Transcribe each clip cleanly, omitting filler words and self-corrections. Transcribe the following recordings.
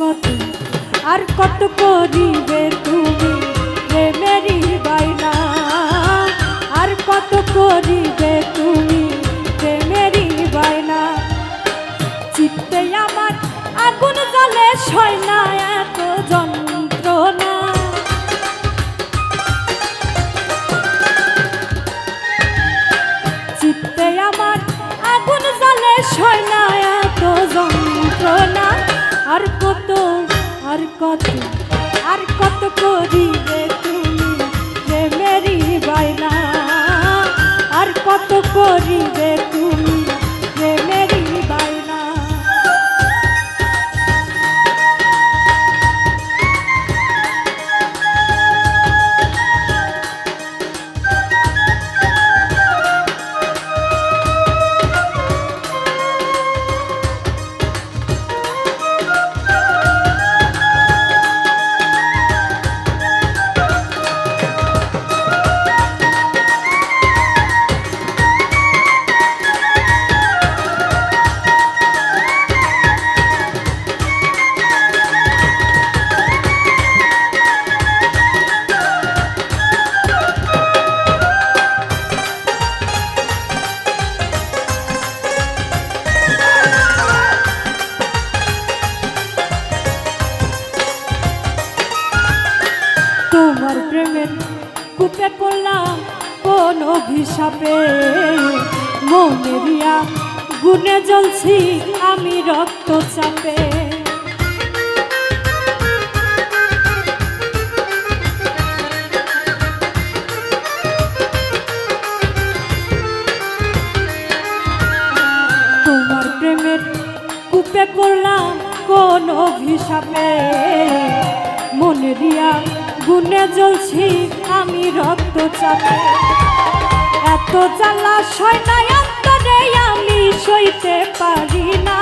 কত আর কত করিবে তুমি প্রেমেরই বাইনা, আর কত করিবে তুমি প্রেমেরই বাইনা। চিত্তে আমার আগুন জ্বলে সয় না এত যন্ত্রণা, চিত্তে আমার আগুন জ্বলে সয় না এত যন্ত্রণা। আর কত আর কত আর কত করিবে তুমি প্রেমেরই বাইনা, আর কত করিবে তুমি প্রেমেরই বাইনা। তোমার প্রেমের কূপে পড়লাম কোন অভিশাপে, মনেরিয়া গুনে জ্বলছি আমি রক্ত চাপে। তোমার প্রেমের কূপে পড়লাম কোন অভিশাপে, মনেরিয়া গুনে জ্বলছি আমি রক্ত চাপে। এত জ্বালা সয় না অন্তরে আমি সইতে পারি না,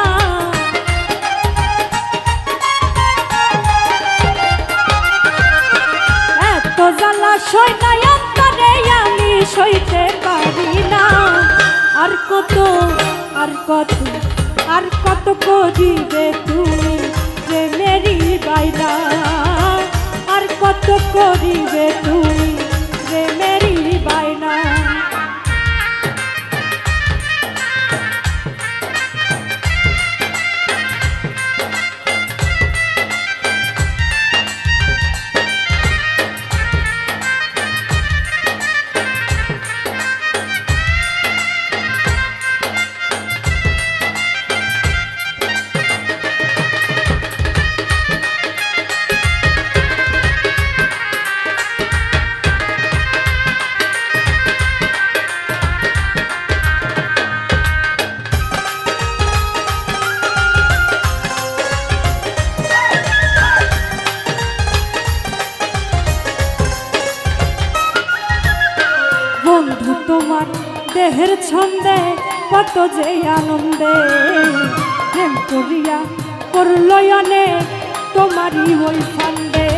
এত জ্বালা সয় না অন্তরে আমি সইতে পারি না। আর কত আর কত আর কত করিবে তুমি প্রেমেরই বাইনা, আর কত করিবে তুমি প্রেমেরই বাইনা। বন্ধু তোমার দেহের ছন্দে কত যে আনন্দে, প্রেম করিয়া করলয়নে তোমারই ওই ফান্দে।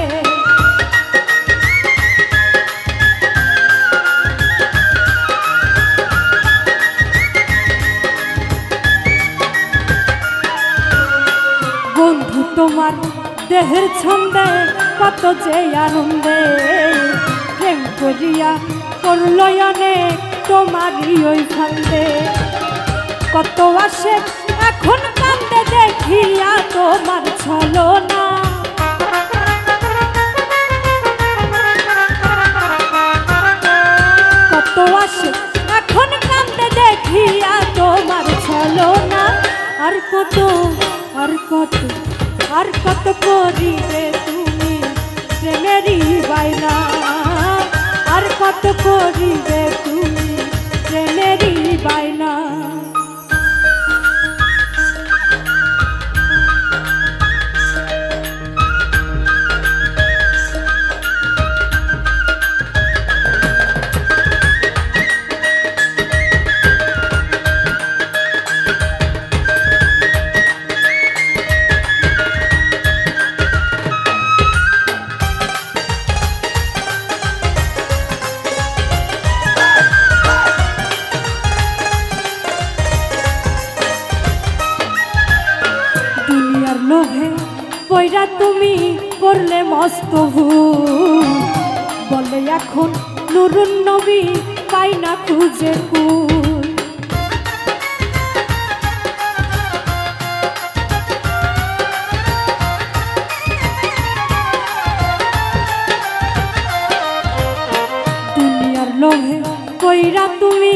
বন্ধু তোমার দেহের ছন্দে কত যে আনন্দে, প্রেম করিয়া করলয়নে তোমারই ওই ফান্দে। কত আসে এখন কান্দে দেখিয়া তোমার ছলনা, কত আসে এখন কান্দে দেখিয়া তোমার ছলনা। আর কত আর কত আর কত করিবে তুমি প্রেমেরই বাইনা, আর কত করিবে তুমি প্রেমেরই বাইনা। করলে মস্ত ভুল। বলে এখন নুরুন নবী পাই না খুঁজে কুল। দুনিয়ার লোভে কইরা তুমি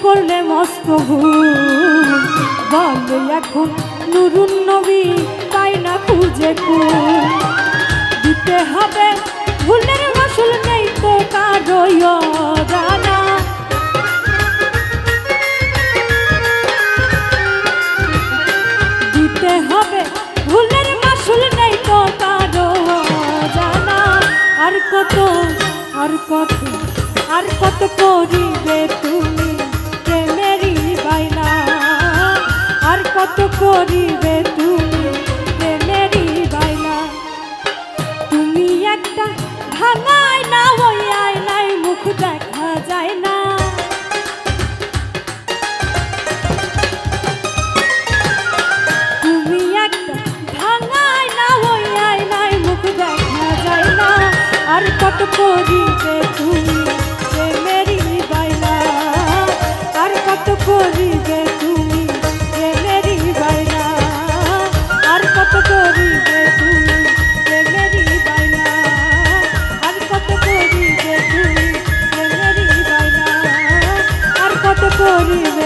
করলে মস্ত ভুল। বলে এখন নুরুন নবী পাই না খুঁজে কুল। দিতে হবে ভুলের মাসুল নেই তো কারো জানা। দিতে হবে ভুলের মাসুল নেই তো কারো জানা। আর কত আর কত আর কত করিবে তুমি প্রেমেরই বাইনা। আর কত করিবে তুমি প্রেমেরই বাইনা। তুমি একটা ভাঙায় না ওই আয়নায় মুখ দেখা যায় না। তুমি একটা ভাঙায় না ওই আয়নায় মুখ দেখা যায় না। আর কত করিবে তুমি প্রেমেরই বাইনা। আর কত করিবে তুমি প্রেমেরই বাইনা। আর কত করিবে তুমি প্রেমেরই বাইনা। আর কত করিবে তুমি প্রেমেরই বাইনা। আর কত করিবে